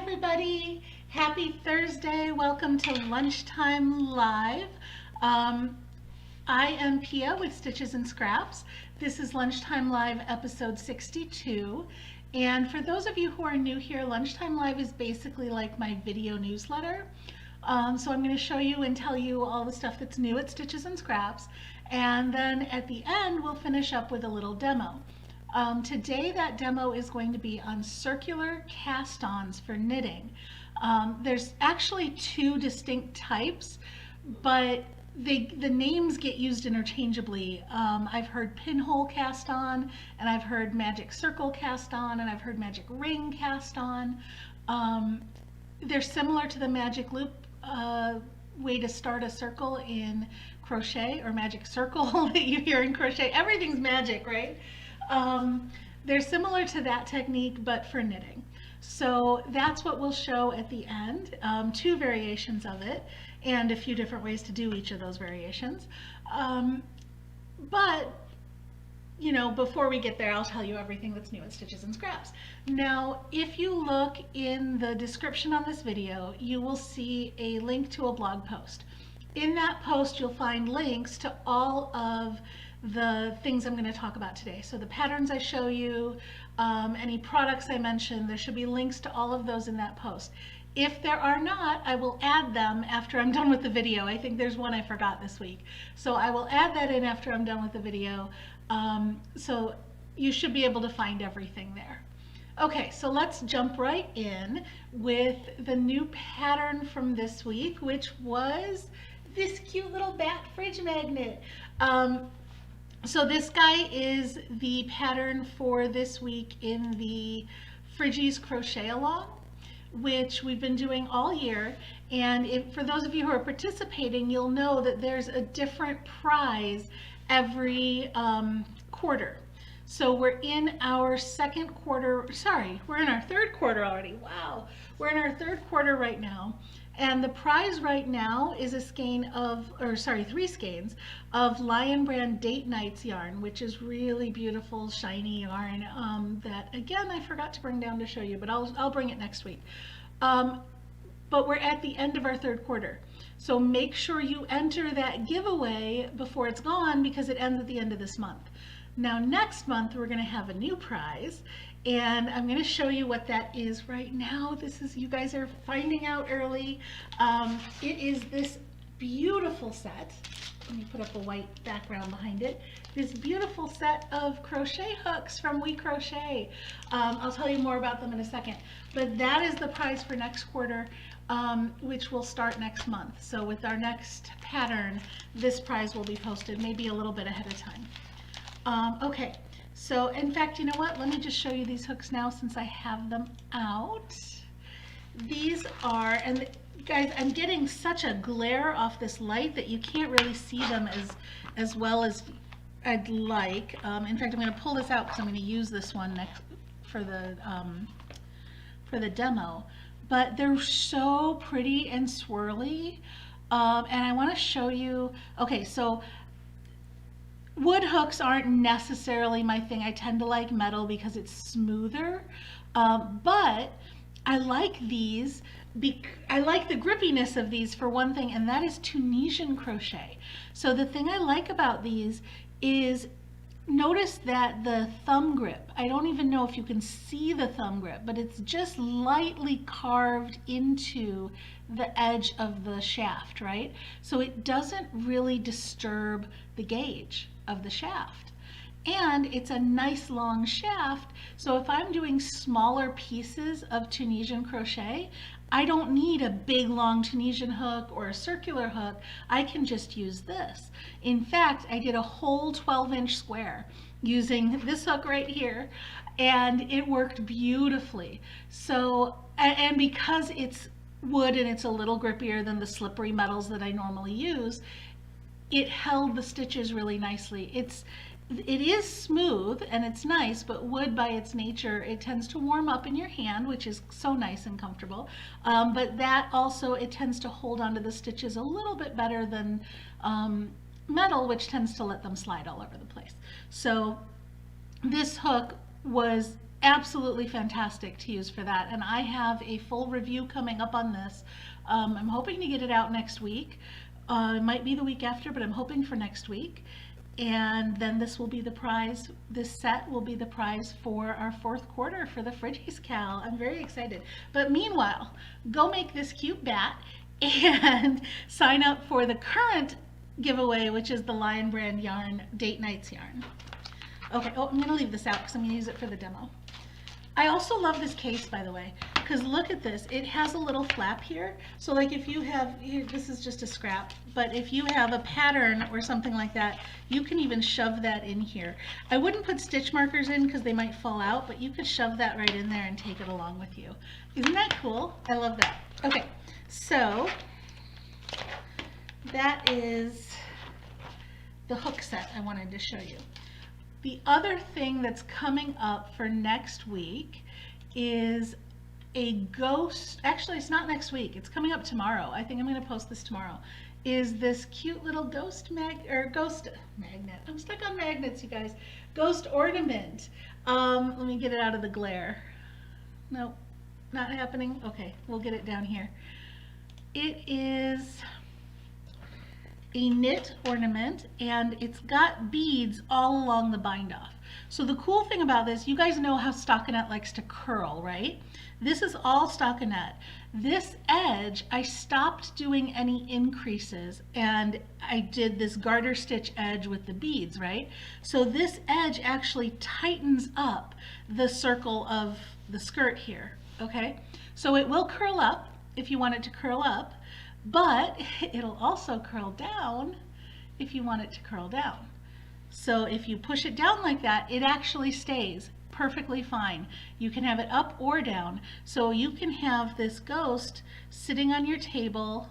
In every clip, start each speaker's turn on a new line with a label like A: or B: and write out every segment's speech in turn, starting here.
A: everybody. Happy Thursday. Welcome to Lunchtime Live. I am Pia with Stitches and Scraps. This is Lunchtime Live episode 62. And for those of you who are new here, Lunchtime Live is basically like my video newsletter. So I'm going to show you and tell you all the stuff that's new at Stitches and Scraps. And then at the end, we'll finish up with a little demo. Today that demo is going to be on circular cast-ons for knitting. There's actually two distinct types, but the names get used interchangeably. I've heard pinhole cast on, and I've heard magic circle cast on, and I've heard magic ring cast on. They're similar to the magic loop way to start a circle in crochet, or magic circle that you hear in crochet. Everything's magic, right? They're similar to that technique, but for knitting. So that's what we'll show at the end, two variations of it, and a few different ways to do each of those variations. But, you know, before we get there, I'll tell you everything that's new at Stitches and Scraps. Now, if you look in the description on this video, you will see a link to a blog post. In that post, you'll find links to all of the things I'm going to talk about today. So the patterns I show you, any products I mention, there should be links to all of those in that post. If there are not, I will add them after I'm done with the video. I think there's one I forgot this week. So I will add that in after I'm done with the video. So you should be able to find everything there. Okay, so let's jump right in with the new pattern from this week, which was this cute little bat fridge magnet. So this guy is the pattern for this week in the Fridgies Crochet Along, which we've been doing all year. And for those of you who are participating, you'll know that there's a different prize every quarter. So we're in our second quarter, sorry, we're in our third quarter already. Wow, we're in our third quarter right now. And the prize right now is a skein of, or sorry, 3 skeins of Lion Brand Date Nights yarn, which is really beautiful, shiny yarn that, again, I forgot to bring down to show you, but I'll bring it next week. But we're at the end of our third quarter. So make sure you enter that giveaway before it's gone, because it ends at the end of this month. Now, next month, we're going to have a new prize, and I'm going to show you what that is right now. This is, you guys are finding out early. It is this beautiful set. Let me put up a white background behind it. This beautiful set of crochet hooks from We Crochet. I'll tell you more about them in a second. But that is the prize for next quarter, which will start next month. So with our next pattern, this prize will be posted maybe a little bit ahead of time. Okay, so in fact, you know what? Let me just show you these hooks now since I have them out. These are, and guys, I'm getting such a glare off this light that you can't really see them as well as I'd like. In fact, I'm going to pull this out because I'm going to use this one next for the demo. But they're so pretty and swirly, and I want to show you. Okay, so wood hooks aren't necessarily my thing. I tend to like metal because it's smoother, but I like these. I like the grippiness of these for one thing, and that is Tunisian crochet. So the thing I like about these is, notice that the thumb grip, I don't even know if you can see the thumb grip, but it's just lightly carved into the edge of the shaft, right? So it doesn't really disturb the gauge of the shaft. And it's a nice long shaft, so if I'm doing smaller pieces of Tunisian crochet, I don't need a big long Tunisian hook or a circular hook. I can just use this. In fact, I did a whole 12-inch square using this hook right here, and it worked beautifully. So, and because it's wood and it's a little grippier than the slippery metals that I normally use, it held the stitches really nicely. It is smooth and it's nice, but wood by its nature, it tends to warm up in your hand, which is so nice and comfortable. But that also, it tends to hold onto the stitches a little bit better than metal, which tends to let them slide all over the place. So this hook was absolutely fantastic to use for that. And I have a full review coming up on this. I'm hoping to get it out next week. It might be the week after, but I'm hoping for next week. And then this will be the prize, this set will be the prize for our 4th quarter for the Fridgies Cal. I'm very excited. But meanwhile, go make this cute bat and sign up for the current giveaway, which is the Lion Brand yarn, Date Nights yarn. Okay, oh, I'm gonna leave this out because I'm gonna use it for the demo. I also love this case, by the way, because look at this. It has a little flap here. So like if you have, here, this is just a scrap, but if you have a pattern or something like that, you can even shove that in here. I wouldn't put stitch markers in because they might fall out, but you could shove that right in there and take it along with you. Isn't that cool? I love that. Okay, so that is the hook set I wanted to show you. The other thing that's coming up for next week is a ghost, actually it's not next week, it's coming up tomorrow. I think I'm going to post this tomorrow. Is this cute little ghost magnet. I'm stuck on magnets, you guys. Ghost ornament. Let me get it out of the glare. Nope, not happening. Okay, we'll get it down here. It is a knit ornament, and it's got beads all along the bind off. So the cool thing about this, you guys know how stockinette likes to curl, right? This is all stockinette. This edge, I stopped doing any increases and I did this garter stitch edge with the beads, right? So this edge actually tightens up the circle of the skirt here, okay? So it will curl up if you want it to curl up, but it'll also curl down if you want it to curl down. So if you push it down like that, it actually stays perfectly fine. You can have it up or down. So you can have this ghost sitting on your table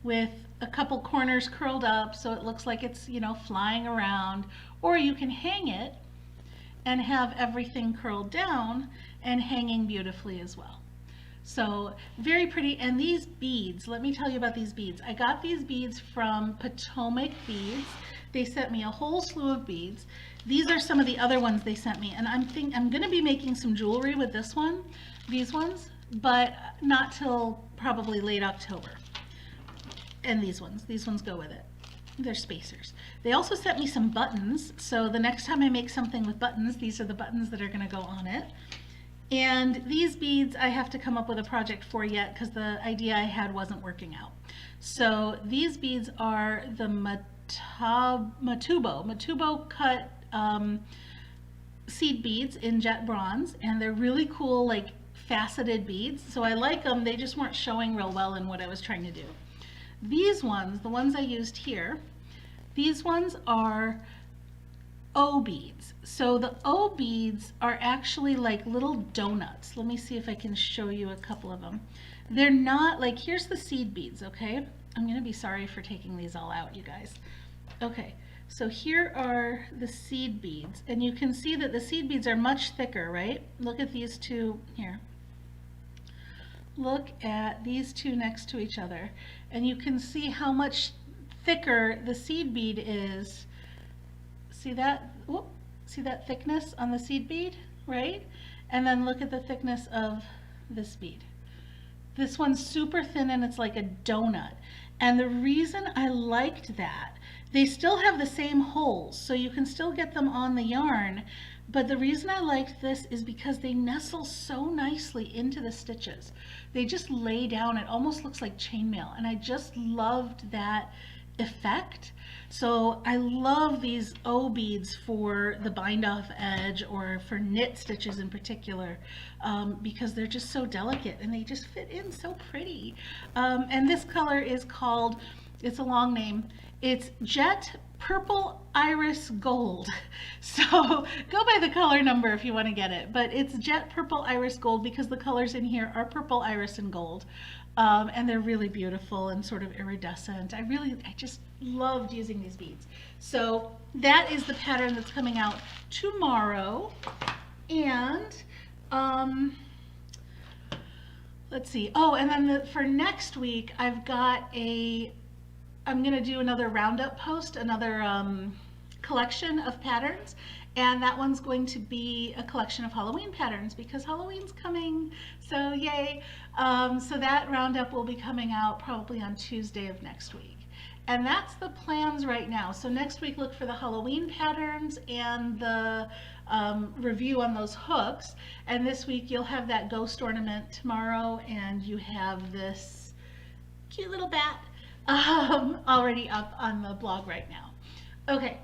A: with a couple corners curled up so it looks like it's, you know, flying around, or you can hang it and have everything curled down and hanging beautifully as well. So very pretty. And these beads, let me tell you about these beads. I got these beads from Potomac Beads. They sent me a whole slew of beads. These are some of the other ones they sent me, and I'm going to be making some jewelry with these ones, but not till probably late October. And these ones go with it. They're spacers. They also sent me some buttons, so the next time I make something with buttons, these are the buttons that are going to go on it. And these beads I have to come up with a project for yet because the idea I had wasn't working out. So these beads are the Matubo cut seed beads in jet bronze, and they're really cool, like faceted beads. So I like them. They just weren't showing real well in what I was trying to do. These ones, the ones I used here, these ones are O beads. So the O beads are actually like little donuts. Let me see if I can show you a couple of them. They're not like, here's the seed beads, okay? I'm gonna be sorry for taking these all out, you guys. Okay, so here are the seed beads, and you can see that the seed beads are much thicker, right? Look at these two here. Look at these two next to each other, and you can see how much thicker the seed bead is. See that? Whoop, see that thickness on the seed bead, right? And then look at the thickness of this bead. This one's super thin and it's like a donut. And the reason I liked that, they still have the same holes, so you can still get them on the yarn, but the reason I liked this is because they nestle so nicely into the stitches. They just lay down, it almost looks like chainmail, and I just loved that effect. So I love these O beads for the bind off edge or for knit stitches in particular, because they're just so delicate and they just fit in so pretty. And this color is called, it's a long name, it's Jet Purple Iris Gold. So go by the color number if you want to get it, but it's Jet Purple Iris Gold because the colors in here are purple, iris, and gold. And they're really beautiful and sort of iridescent. I just loved using these beads. So that is the pattern that's coming out tomorrow. And let's see. Oh, and then for next week, I'm going to do another roundup post, another collection of patterns. And that one's going to be a collection of Halloween patterns because Halloween's coming, so yay. So that roundup will be coming out probably on Tuesday of next week. And that's the plans right now. So next week look for the Halloween patterns and the review on those hooks. And this week you'll have that ghost ornament tomorrow, and you have this cute little bat already up on the blog right now. Okay.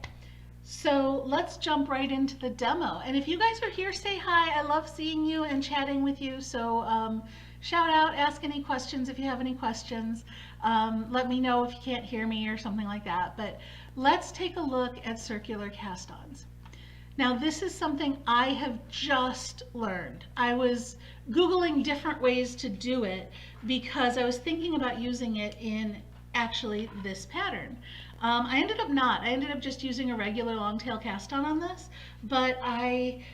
A: So let's jump right into the demo. And if you guys are here, say hi. I love seeing you and chatting with you. So shout out, ask any questions if you have any questions. Let me know if you can't hear me or something like that. But let's take a look at circular cast-ons. Now this is something I have just learned. I was Googling different ways to do it because I was thinking about using it in actually this pattern. I ended up not. I ended up just using a regular long tail cast on this, but I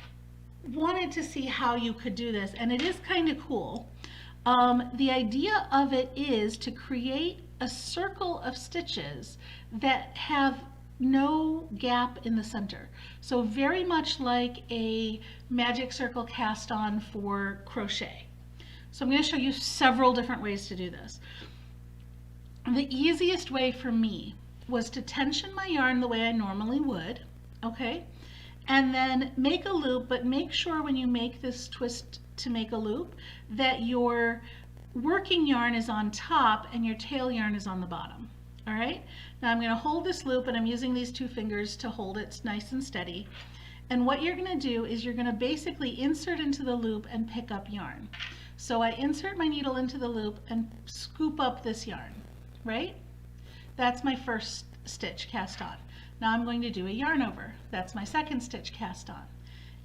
A: wanted to see how you could do this, and it is kind of cool. The idea of it is to create a circle of stitches that have no gap in the center. So very much like a magic circle cast on for crochet. So I'm going to show you several different ways to do this. The easiest way for me was to tension my yarn the way I normally would, okay? And then make a loop, but make sure when you make this twist to make a loop that your working yarn is on top and your tail yarn is on the bottom, all right? Now I'm going to hold this loop, and I'm using these two fingers to hold it nice and steady. And what you're going to do is you're going to basically insert into the loop and pick up yarn. So I insert my needle into the loop and scoop up this yarn, right? That's my first stitch cast on. Now I'm going to do a yarn over. That's my second stitch cast on.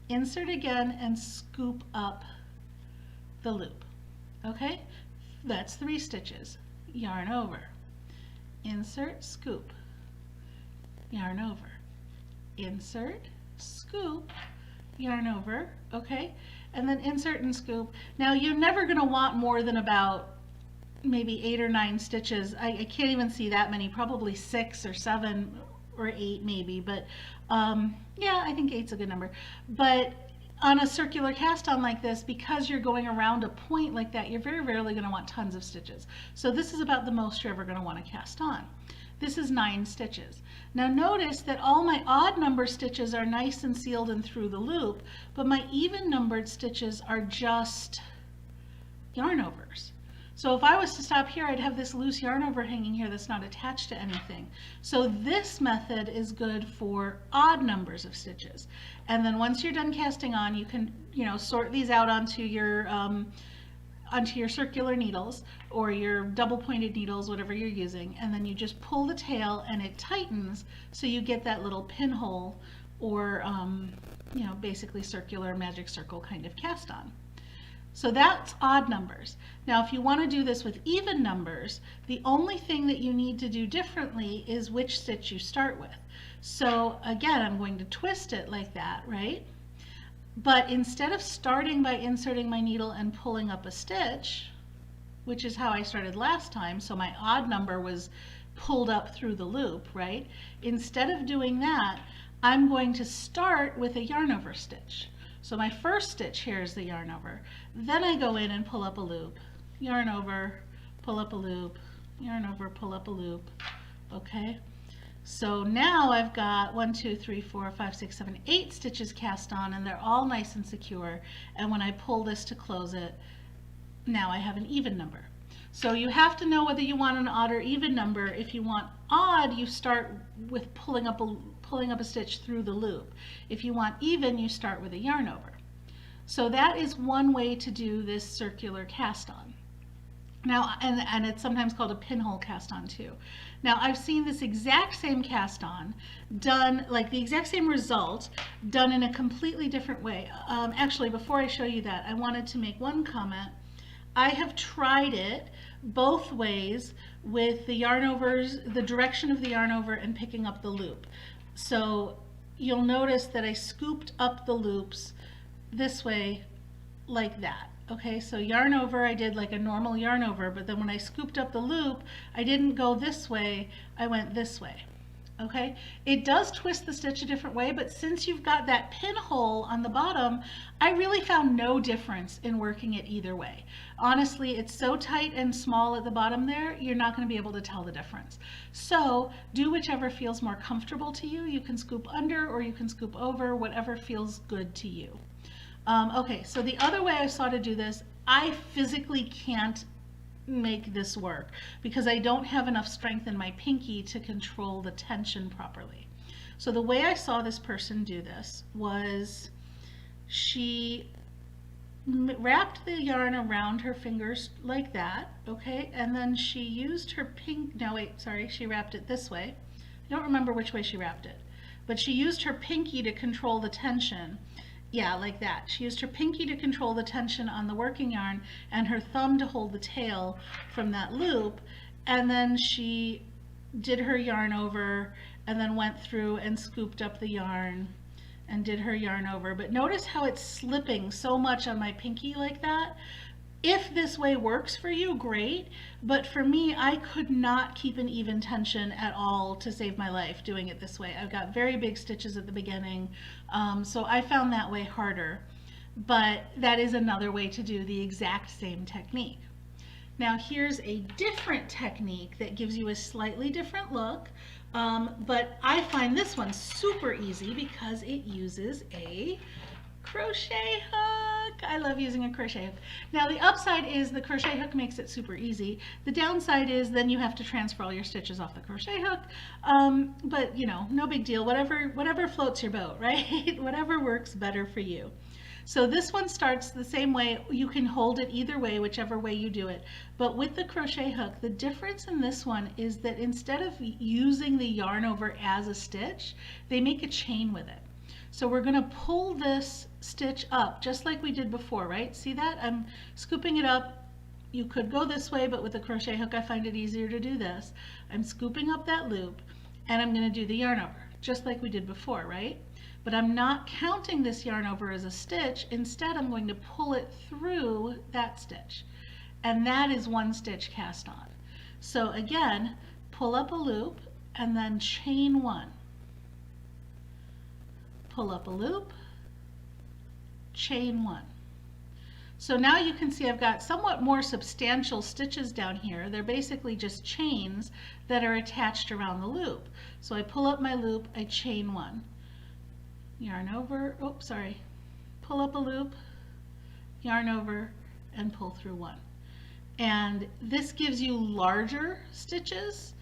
A: Insert again and scoop up the loop. Okay? That's 3 stitches. Yarn over. Insert, scoop. Yarn over. Insert, scoop, yarn over. Okay? And then insert and scoop. Now you're never going to want more than about maybe 8 or 9 stitches. I can't even see that many, probably 6 or 7 or 8 maybe, but yeah, I think 8's a good number. But on a circular cast on like this, because you're going around a point like that, you're very rarely going to want tons of stitches. So this is about the most you're ever going to want to cast on. This is 9 stitches. Now notice that all my odd number stitches are nice and sealed and through the loop, but my even numbered stitches are just yarn overs. So if I was to stop here, I'd have this loose yarn over hanging here that's not attached to anything. So this method is good for odd numbers of stitches. And then once you're done casting on, you can, sort these out onto your circular needles or your double pointed needles, whatever you're using, and then you just pull the tail and it tightens so you get that little pinhole or basically circular magic circle kind of cast on. So that's odd numbers. Now if you want to do this with even numbers, the only thing that you need to do differently is which stitch you start with. So again, I'm going to twist it like that, right? But instead of starting by inserting my needle and pulling up a stitch, which is how I started last time, so my odd number was pulled up through the loop, right? Instead of doing that, I'm going to start with a yarn over stitch. So my first stitch here is the yarn over. Then I go in and pull up a loop. Yarn over, pull up a loop, yarn over, pull up a loop. Okay? So now I've got 1, 2, 3, 4, 5, 6, 7, 8 stitches cast on, and they're all nice and secure. And when I pull this to close it, now I have an even number. So you have to know whether you want an odd or even number. If you want odd, you start with pulling up a stitch through the loop. If you want even, you start with a yarn over. So that is one way to do this circular cast on. Now, and it's sometimes called a pinhole cast on too. Now I've seen this exact same cast on done, like the exact same result, done in a completely different way. Actually, before I show you that, I wanted to make one comment. I have tried it both ways with the yarn overs, the direction of the yarn over and picking up the loop. So you'll notice that I scooped up the loops this way like that. Okay, so yarn over, I did like a normal yarn over, but then when I scooped up the loop, I didn't go this way, I went this way. Okay, it does twist the stitch a different way, but since you've got that pinhole on the bottom, I really found no difference in working it either way. Honestly, it's so tight and small at the bottom there, you're not going to be able to tell the difference. So do whichever feels more comfortable to you. You can scoop under or you can scoop over, whatever feels good to you. Okay, so the other way I saw to do this, I physically can't make this work because I don't have enough strength in my pinky to control the tension properly. So the way I saw this person do this was she wrapped the yarn around her fingers like that, okay, and then she used her she wrapped it this way. I don't remember which way she wrapped it, but she used her pinky to control the tension. Yeah, like that. She used her pinky to control the tension on the working yarn and her thumb to hold the tail from that loop. And then she did her yarn over and then went through and scooped up the yarn and did her yarn over. But notice how it's slipping so much on my pinky like that. If this way works for you, great, but for me, I could not keep an even tension at all to save my life doing it this way. I've got very big stitches at the beginning, so I found that way harder, but that is another way to do the exact same technique. Now here's a different technique that gives you a slightly different look, but I find this one super easy because it uses a crochet hook. I love using a crochet hook. Now the upside is the crochet hook makes it super easy. The downside is then you have to transfer all your stitches off the crochet hook, but you know, no big deal. Whatever floats your boat, right? Whatever works better for you. So this one starts the same way. You can hold it either way, whichever way you do it. But with the crochet hook, the difference in this one is that instead of using the yarn over as a stitch, they make a chain with it. So we're going to pull this stitch up just like we did before, right? See that? I'm scooping it up. You could go this way, but with a crochet hook I find it easier to do this. I'm scooping up that loop and I'm going to do the yarn over just like we did before, right? But I'm not counting this yarn over as a stitch. Instead, I'm going to pull it through that stitch. And that is one stitch cast on. So again, pull up a loop and then chain one. Pull up a loop, chain one. So now you can see I've got somewhat more substantial stitches down here. They're basically just chains that are attached around the loop. So I pull up my loop, I chain one. Yarn over, oops, sorry. Pull up a loop, yarn over, and pull through one. And this gives you larger stitches.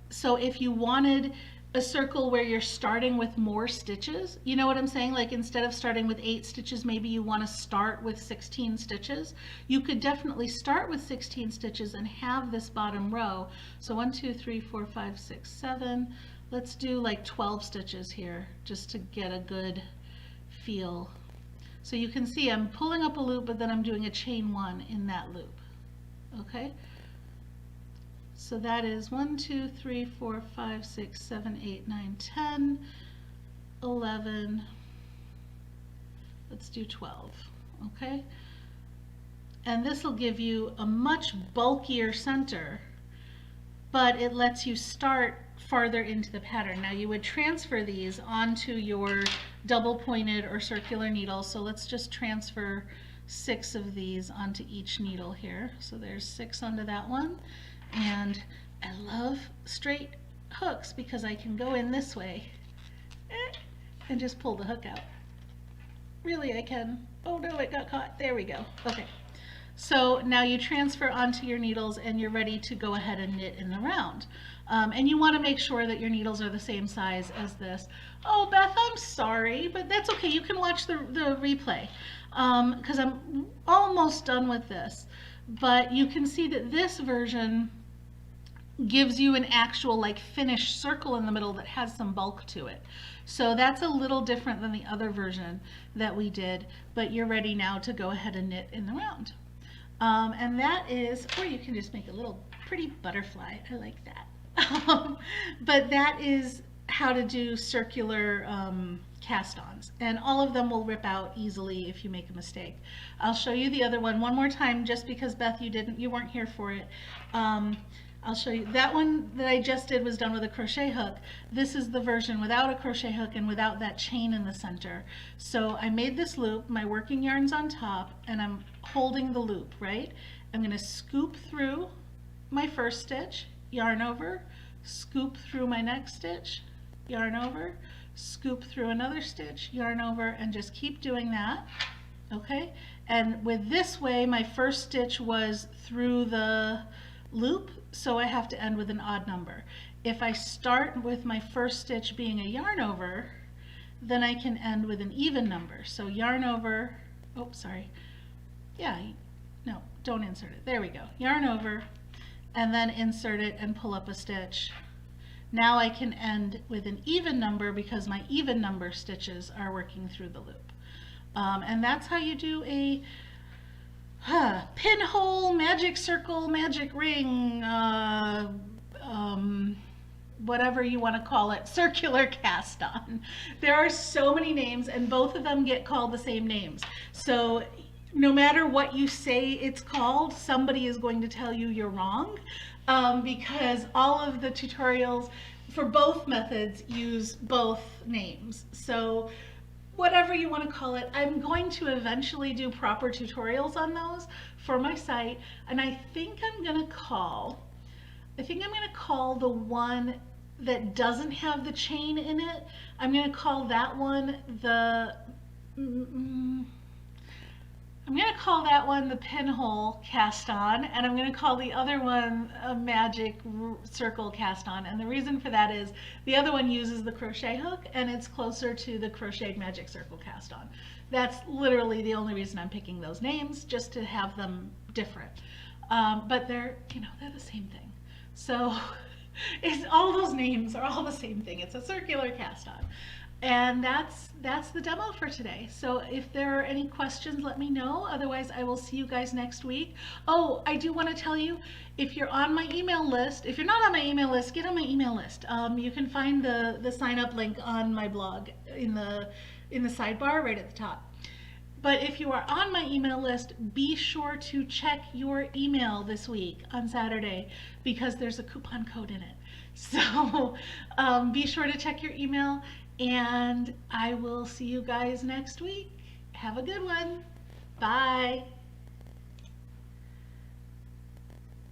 A: So if you wanted a circle where you're starting with more stitches, you know what I'm saying? Like instead of starting with 8 stitches, maybe you want to start with 16 stitches. You could definitely start with 16 stitches and have this bottom row. So 1, 2, 3, 4, 5, 6, 7. Let's do like 12 stitches here just to get a good feel. So you can see I'm pulling up a loop, but then I'm doing a chain one in that loop. Okay? So that is 1, 2, 3, 4, 5, 6, 7, 8, 9, 10, 11. Let's do 12. Okay? And this will give you a much bulkier center, but it lets you start farther into the pattern. Now you would transfer these onto your double pointed or circular needle. So let's just transfer 6 of these onto each needle here. So there's 6 onto that one. And I love straight hooks because I can go in this way and just pull the hook out. Really, I can. Oh no, it got caught. There we go. Okay. So now you transfer onto your needles and you're ready to go ahead and knit in the round. And you want to make sure that your needles are the same size as this. Oh, Beth, I'm sorry, but that's okay. You can watch the replay because I'm almost done with this. But you can see that this version gives you an actual like finished circle in the middle that has some bulk to it. So that's a little different than the other version that we did, but you're ready now to go ahead and knit in the round. And that is, or you can just make a little pretty butterfly. I like that. But that is how to do circular cast-ons, and all of them will rip out easily if you make a mistake. I'll show you the other one more time just because Beth, you weren't here for it. I'll show you. That one that I just did was done with a crochet hook. This is the version without a crochet hook and without that chain in the center. So I made this loop, my working yarn's on top, and I'm holding the loop, right? I'm going to scoop through my first stitch, yarn over, scoop through my next stitch, yarn over, scoop through another stitch, yarn over, and just keep doing that. Okay? And with this way, my first stitch was through the loop, so I have to end with an odd number. If I start with my first stitch being a yarn over, then I can end with an even number. So yarn over, oh, sorry. Yeah, no, don't insert it. There we go. Yarn over, and then insert it and pull up a stitch. Now I can end with an even number because my even number stitches are working through the loop. And that's how you do a pinhole, magic circle, magic ring, whatever you want to call it, circular cast on. There are so many names, and both of them get called the same names. So no matter what you say it's called, somebody is going to tell you you're wrong, because all of the tutorials for both methods use both names. So whatever you want to call it, I'm going to eventually do proper tutorials on those for my site, and I think I'm going to call the one that doesn't have the chain in it, I'm going to call that one the pinhole cast on, and I'm going to call the other one a magic circle cast on. And the reason for that is the other one uses the crochet hook, and it's closer to the crocheted magic circle cast on. That's literally the only reason I'm picking those names, just to have them different. But they're the same thing. So all those names are all the same thing. It's a circular cast on. And that's the demo for today. So if there are any questions, let me know. Otherwise, I will see you guys next week. Oh, I do want to tell you, if you're on my email list, if you're not on my email list, get on my email list. You can find the sign up link on my blog in the sidebar right at the top. But if you are on my email list, be sure to check your email this week on Saturday, because there's a coupon code in it. So be sure to check your email, and I will see you guys next week. Have a good one. Bye.